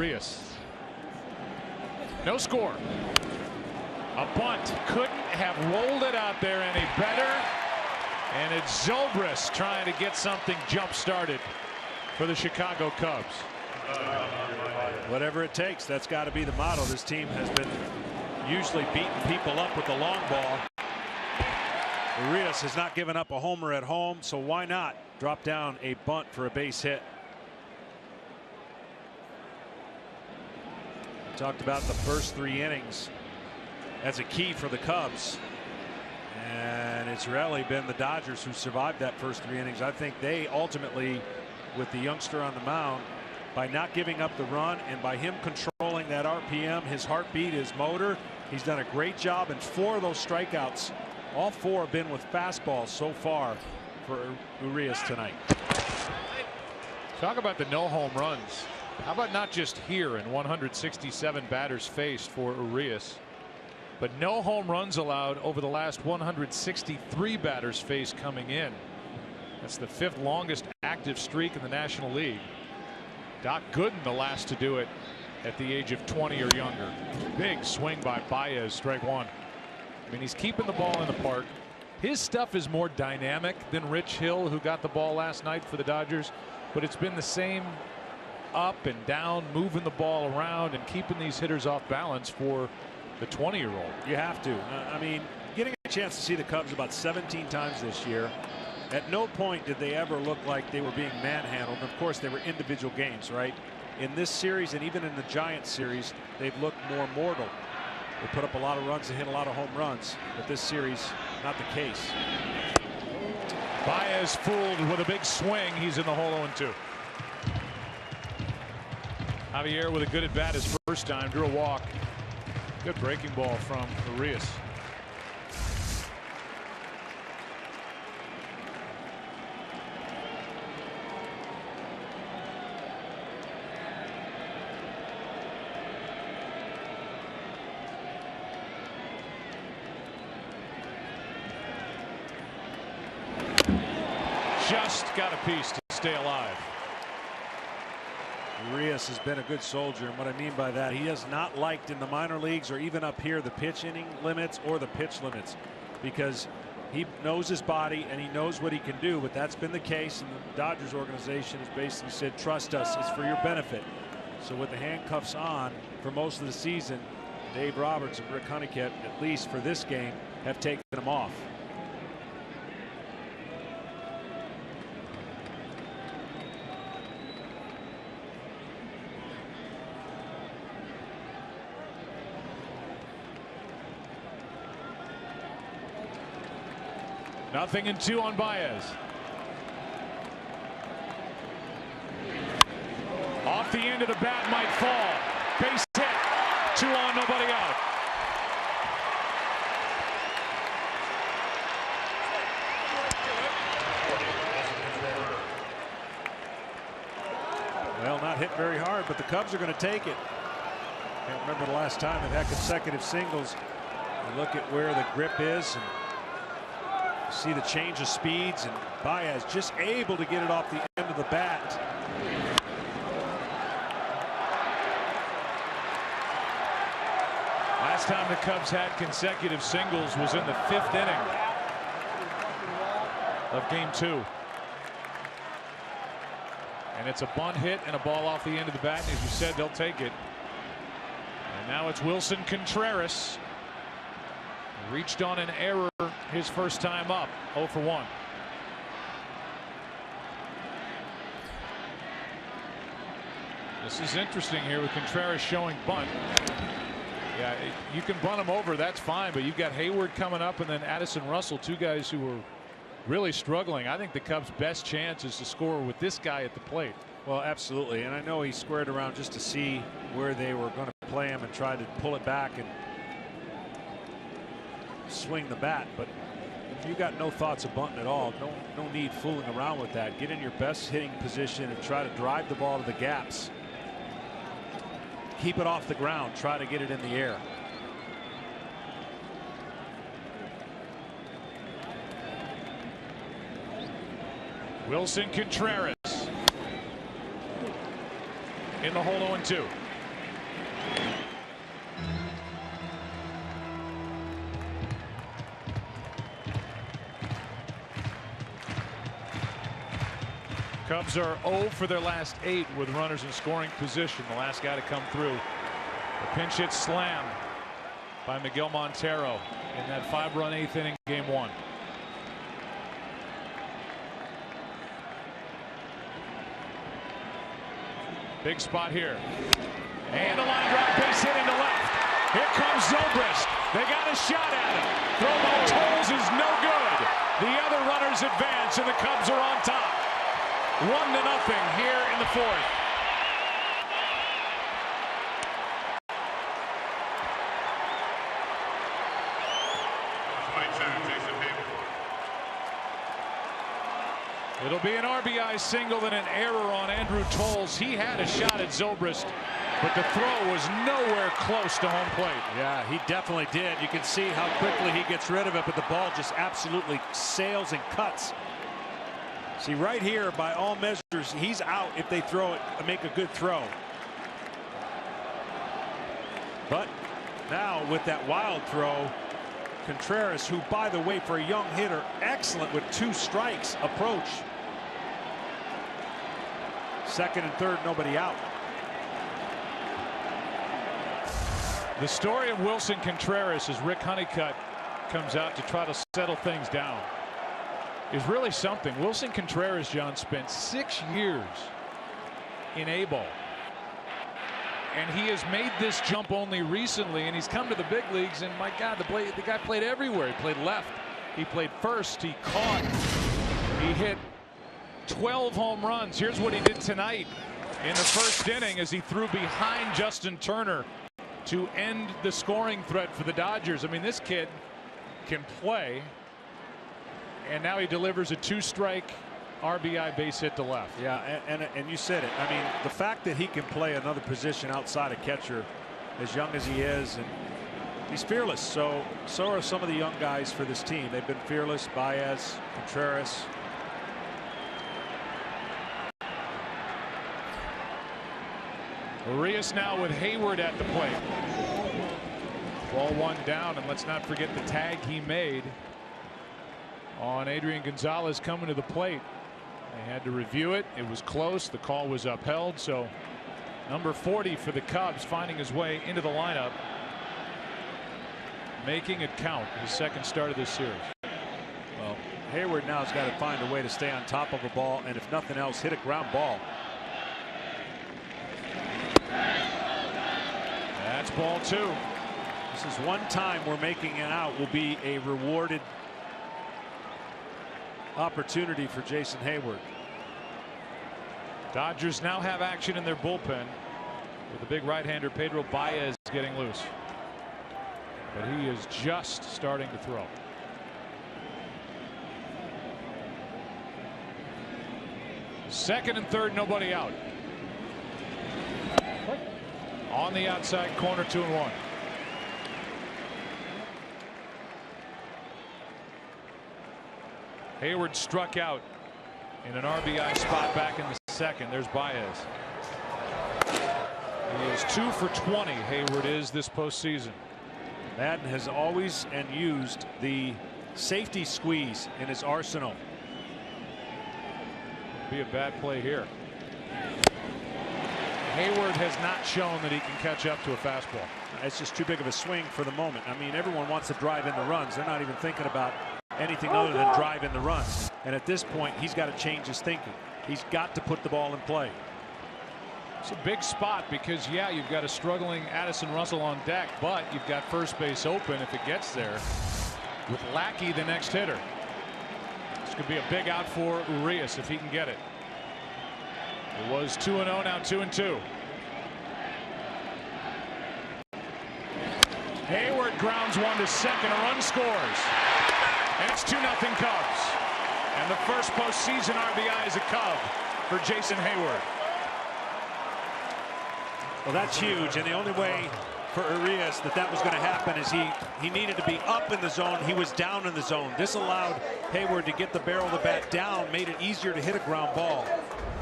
Urias. No score. A bunt. Couldn't have rolled it out there any better. And it's Zobrist trying to get something jump started for the Chicago Cubs. Whatever it takes, that's got to be the motto. This team has been usually beating people up with the long ball. Urias has not given up a homer at home, so why not drop down a bunt for a base hit? We talked about the first 3 innings as a key for the Cubs, and it's really been the Dodgers who survived that first 3 innings. I think they ultimately, with the youngster on the mound, by not giving up the run and by him controlling that RPM, his heartbeat, his motor, he's done a great job. And 4 of those strikeouts, all 4 have been with fastballs so far for Urias tonight. Talk about the no home runs. How about not just here in 167 batters faced for Urias, but no home runs allowed over the last 163 batters faced coming in. That's the 5th longest active streak in the National League. Doc Gooden the last to do it at the age of 20 or younger. Big swing by Baez, strike 1. I mean, he's keeping the ball in the park. His stuff is more dynamic than Rich Hill, who got the ball last night for the Dodgers, but it's been the same up and down, moving the ball around and keeping these hitters off balance for the 20-year-old. You have to. I mean, getting a chance to see the Cubs about 17 times this year. At no point did they ever look like they were being manhandled. Of course, they were individual games, right? In this series and even in the Giants series, they've looked more mortal. They put up a lot of runs and hit a lot of home runs, but this series, not the case. Baez fooled with a big swing. He's in the hole 0-2. Javier with a good at bat his first time, drew a walk. Good breaking ball from Urias. Just got a piece to stay alive. Urias has been a good soldier, and what I mean by that, he has not liked in the minor leagues or even up here the pitch inning limits or the pitch limits, because he knows his body and he knows what he can do. But that's been the case, and the Dodgers organization has basically said, trust us, it's for your benefit. So with the handcuffs on for most of the season, Dave Roberts and Rick Honeycutt, at least for this game, have taken him off. Nothing in 2 on Baez. Off the end of the bat, might fall. Base hit. 2 on, nobody out. Well, not hit very hard, but the Cubs are going to take it. Can't remember the last time they've had consecutive singles. You look at where the grip is and see the change of speeds, and Baez just able to get it off the end of the bat. Last time the Cubs had consecutive singles was in the 5th inning of game 2. And it's a bunt hit and a ball off the end of the bat. And as you said, they'll take it. And now it's Wilson Contreras. Reached on an error his first time up, 0 for 1. This is interesting here with Contreras showing bunt. Yeah, you can bunt him over, that's fine, but you've got Hayward coming up and then Addison Russell, 2 guys who were really struggling. I think the Cubs' best chance is to score with this guy at the plate. Well, absolutely, and I know he squared around just to see where they were going to play him and try to pull it back and swing the bat, but if you got no thoughts of bunting at all, no need fooling around with that. Get in your best hitting position and try to drive the ball to the gaps. Keep it off the ground. Try to get it in the air. Wilson Contreras in the hole 0-2. Cubs are 0 for their last 8 with runners in scoring position. The last guy to come through. A pinch hit slam by Miguel Montero in that 5-run 8th inning, game 1. Big spot here. And a line drive, base hitting to left. Here comes Zobrist. They got a shot at him. Throw by Toles is no good. The other runners advance, and the Cubs are on top. 1-0 here in the 4th. It'll be an RBI single and an error on Andrew Toles. He had a shot at Zobrist, but the throw was nowhere close to home plate. Yeah, he definitely did. You can see how quickly he gets rid of it, but the ball just absolutely sails and cuts. See, right here, by all measures, he's out if they throw it and make a good throw. But now with that wild throw, Contreras, who, by the way, for a young hitter, excellent with 2 strikes approach. Second and third, nobody out. The story of Wilson Contreras as Rick Honeycutt comes out to try to settle things down is really something. Wilson Contreras, John, spent 6 years in A-ball. And he has made this jump only recently, and he's come to the big leagues, and my God, the guy played everywhere. He played left, he played first, he caught, he hit 12 home runs. Here's what he did tonight in the 1st inning as he threw behind Justin Turner to end the scoring threat for the Dodgers. I mean, this kid can play, and now he delivers a 2-strike RBI base hit to left. Yeah, and you said it. I mean, the fact that he can play another position outside of catcher, as young as he is, and he's fearless. So are some of the young guys for this team. They've been fearless. Baez, Contreras. Urias now with Hayward at the plate. Ball 1 down, and let's not forget the tag he made on Adrian Gonzalez coming to the plate. They had to review it. It was close. The call was upheld. So number 40 for the Cubs finding his way into the lineup, making it count. His 2nd start of this series. Well, Hayward now has got to find a way to stay on top of a ball, and if nothing else, hit a ground ball. That's ball 2. This is one time we're making it out will be a rewarded opportunity for Jason Hayward. Dodgers now have action in their bullpen with the big right-hander Pedro Baez getting loose, but he is just starting to throw. Second and third, nobody out. On the outside corner, 2-1. Hayward struck out in an RBI spot back in the 2nd. There's Baez. He is 2 for 20. Hayward is this postseason. Madden has always and used the safety squeeze in his arsenal. Be a bad play here. Hayward has not shown that he can catch up to a fastball. It's just too big of a swing for the moment. I mean, everyone wants to drive in the runs. They're not even thinking about anything other than drive in the runs. And at this point, he's got to change his thinking. He's got to put the ball in play. It's a big spot because, yeah, you've got a struggling Addison Russell on deck, but you've got first base open if it gets there with Lackey, the next hitter. This could be a big out for Urias if he can get it. It was 2-0, now 2-2. Hayward grounds 1 to second. A run scores. And it's 2-0 Cubs. And the first postseason RBI is a Cub for Jason Hayward. Well, that's huge. And the only way for Urias that was going to happen is he needed to be up in the zone. He was down in the zone. This allowed Hayward to get the barrel of the bat down, made it easier to hit a ground ball.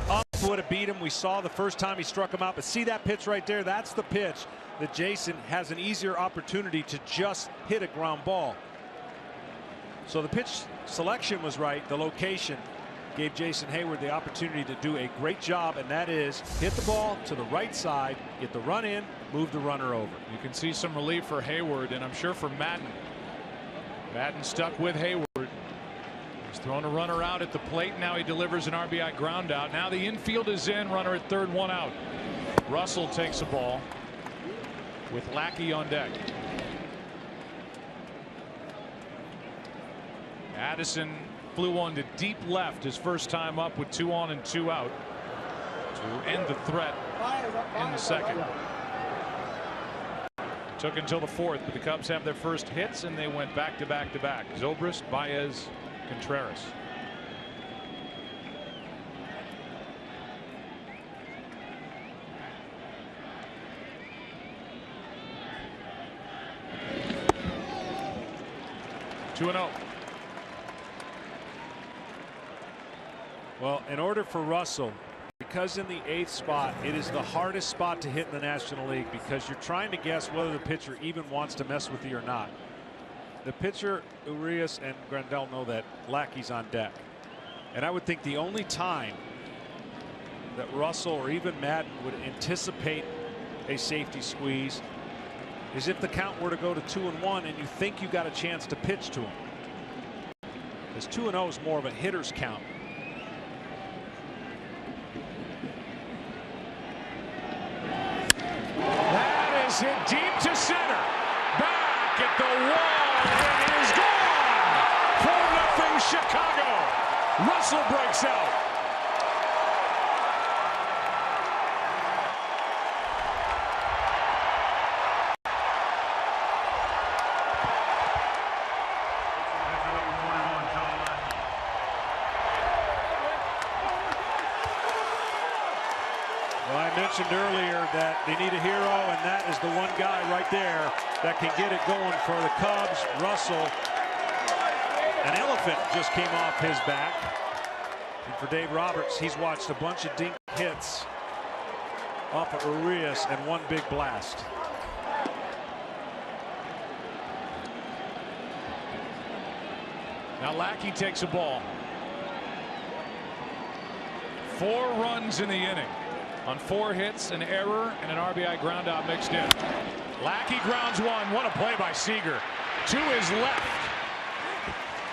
Up Smith would have beat him. We saw the first time he struck him out. But see that pitch right there? That's the pitch that Jason has an easier opportunity to just hit a ground ball. So the pitch selection was right. The location gave Jason Heyward the opportunity to do a great job, and that is hit the ball to the right side, get the run in, move the runner over. You can see some relief for Heyward, and I'm sure for Madden. Madden stuck with Heyward. He's thrown a runner out at the plate. Now he delivers an RBI ground out. Now the infield is in. Runner at third, one out. Russell takes a ball with Lackey on deck. Addison flew one to deep left his first time up with 2 on and 2 out to end the threat in the second. Took until the fourth, but the Cubs have their first hits, and they went back to back to back. Zobrist, Baez, Contreras. Two and 0. Well, in order for Russell, because in the 8th spot, it is the hardest spot to hit in the National League because you're trying to guess whether the pitcher even wants to mess with you or not. The pitcher, Urias and Grandal, know that Lackey's on deck. And I would think the only time that Russell or even Madden would anticipate a safety squeeze is if the count were to go to 2-1 and you think you got a chance to pitch to him. Because 2-0 is more of a hitter's count. Hit deep to center. Back at the wall. It is gone. 4-0 Chicago. Russell breaks out. I mentioned earlier that they need a hero, and that is the one guy right there that can get it going for the Cubs. Russell. An elephant just came off his back. And for Dave Roberts, he's watched a bunch of dink hits off of Urias and one big blast. Now Lackey takes a ball. 4 runs in the inning on 4 hits, an error, and an RBI ground out mixed in. Lackey grounds one. What a play by Seager. To his left.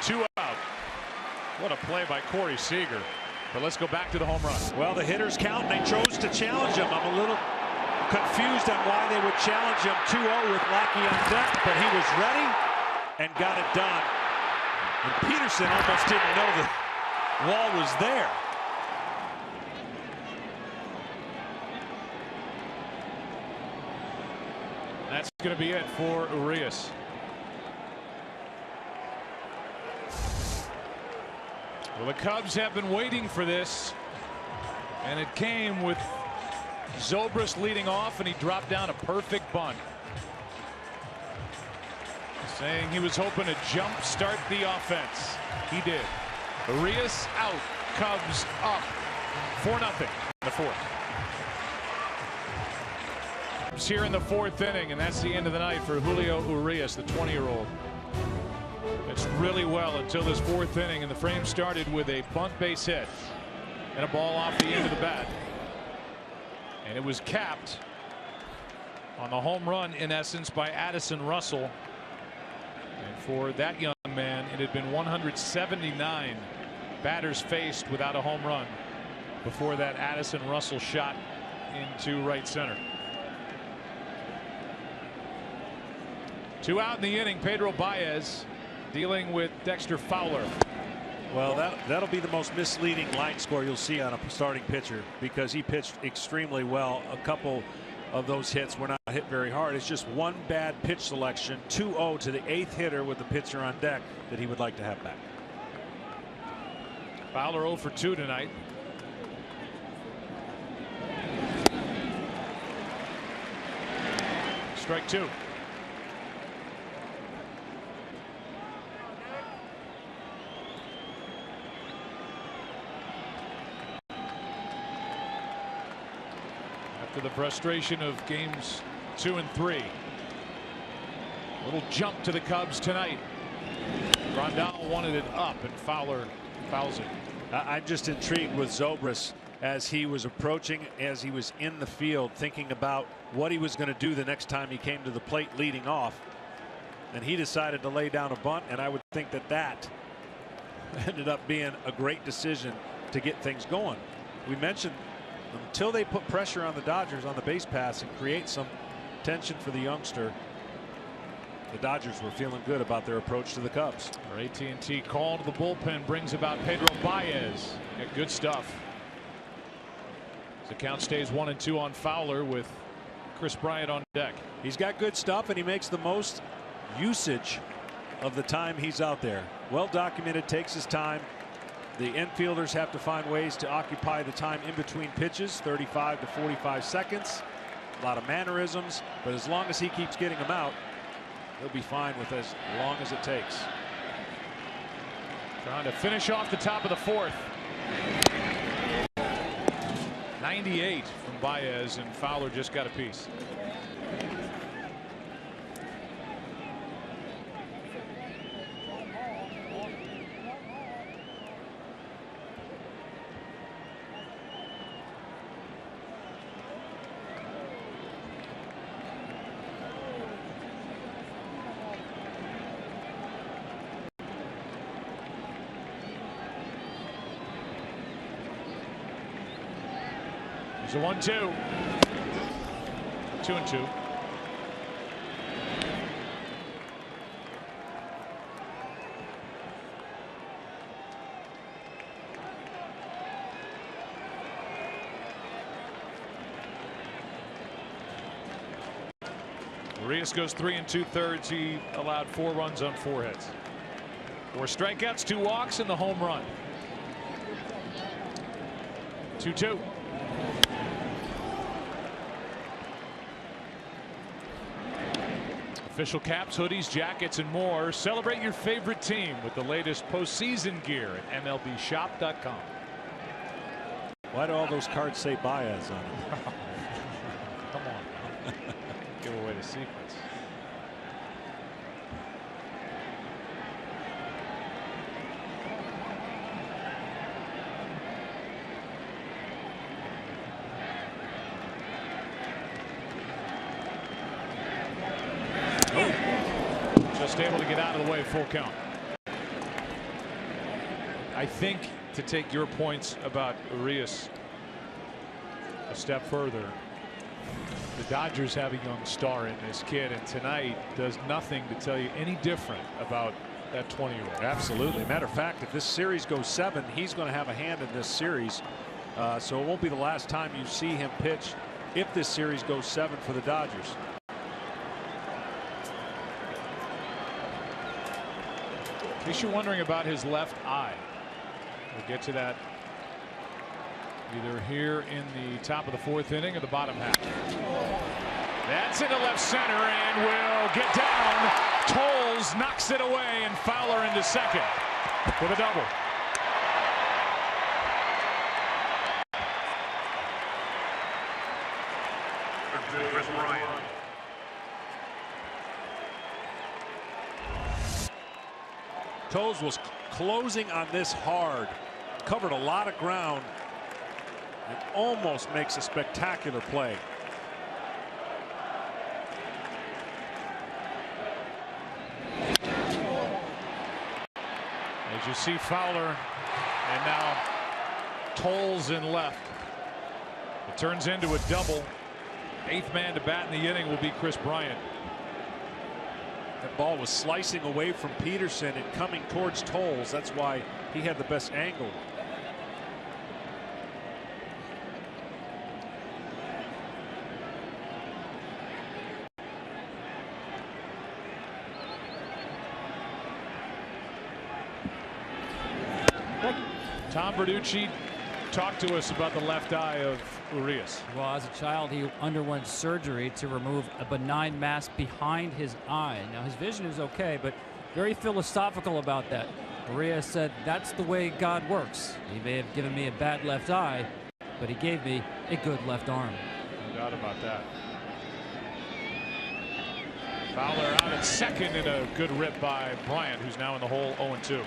2 out. What a play by Corey Seager. But let's go back to the home run. Well, the hitters count, and they chose to challenge him. I'm a little confused on why they would challenge him 2-0 with Lackey on deck, but he was ready and got it done. And Peterson almost didn't know the wall was there. That's going to be it for Urias. Well, the Cubs have been waiting for this, and it came with Zobrist leading off, and he dropped down a perfect bunt, saying he was hoping to jump start the offense. He did. Urias out. Cubs up 4-0 in the fourth. Here in the 4th inning, and that's the end of the night for Julio Urias, the 20-year-old. It's really well until this 4th inning, and the frame started with a bunt base hit and a ball off the end of the bat, and it was capped on the home run in essence by Addison Russell. And for that young man, it had been 179 batters faced without a home run before that Addison Russell shot into right center. 2 out in the inning. Pedro Baez dealing with Dexter Fowler. Well, that'll be the most misleading line score you'll see on a starting pitcher, because he pitched extremely well. A couple of those hits were not hit very hard. It's just one bad pitch selection. 2-0 to the 8th hitter with the pitcher on deck that he would like to have back. Fowler 0 for 2 tonight. Strike 2. after the frustration of games 2 and 3. Little jump to the Cubs tonight. Grandal wanted it up, and Fowler fouls it. I'm just intrigued with Zobrist as he was approaching, as he was in the field, thinking about what he was going to do the next time he came to the plate leading off. And he decided to lay down a bunt, and I would think that that ended up being a great decision to get things going. We mentioned until they put pressure on the Dodgers on the base pass and create some tension for the youngster, the Dodgers were feeling good about their approach to the Cubs. Our AT&T call to the bullpen brings about Pedro Baez. Got good stuff. The count stays 1-2 on Fowler with Kris Bryant on deck. He's got good stuff, and he makes the most usage of the time he's out there. Well documented, takes his time. The infielders have to find ways to occupy the time in between pitches, 35 to 45 seconds. A lot of mannerisms, but as long as he keeps getting them out, he'll be fine with as long as it takes. Trying to finish off the top of the fourth. 98 from Baez, and Fowler just got a piece. It's a 1-2. 2-2. Urias goes 3 2/3. He allowed 4 runs on 4 hits. 4 strikeouts, 2 walks, and the home run. 2-2. Official caps, hoodies, jackets, and more. Celebrate your favorite team with the latest postseason gear at MLBshop.com. Why do all those cards say Baez on them? Come on. Give away the sequence. Just able to get out of the way, full count. I think, to take your points about Urias a step further, the Dodgers have a young star in this kid, and tonight does nothing to tell you any different about that 20-year-old. Absolutely. Matter of fact, if this series goes 7, he's going to have a hand in this series. So it won't be the last time you see him pitch if this series goes 7 for the Dodgers. In case you're wondering about his left eye, we'll get to that either here in the top of the 4th inning or the bottom half. That's into left center and will get down. Toles knocks it away, and Fowler into second with a double. Kris Bryant. Toles was closing on this hard, covered a lot of ground, and almost makes a spectacular play. As you see, Fowler and now Toles in left. It turns into a double. 8th man to bat in the inning will be Kris Bryant. That ball was slicing away from Peterson and coming towards Toles. That's why he had the best angle. Tom Verducci talked to us about the left eye of Urias. Well, as a child, he underwent surgery to remove a benign mass behind his eye. Now, his vision is okay, but very philosophical about that. Urias said, that's the way God works. He may have given me a bad left eye, but he gave me a good left arm. doubt about that. Fowler out at second in a good rip by Bryant, who's now in the hole 0-2.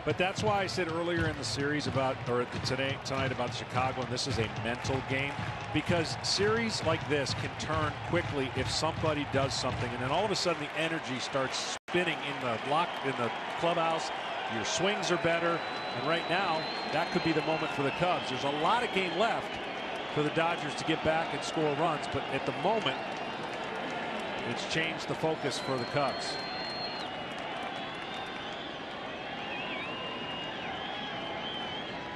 But that's why I said earlier in the series about, or tonight about Chicago, and this is a mental game, because series like this can turn quickly if somebody does something, and then all of a sudden the energy starts spinning in the clubhouse. Your swings are better, and right now that could be the moment for the Cubs. There's a lot of game left for the Dodgers to get back and score runs, but at the moment it's changed the focus for the Cubs.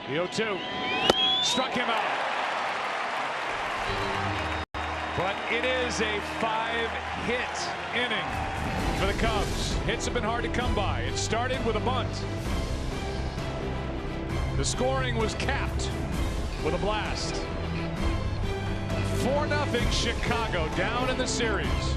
The 0-2 struck him out. But it is a 5-hit inning for the Cubs. Hits have been hard to come by. It started with a bunt. The scoring was capped with a blast. 4-0 Chicago, down in the series.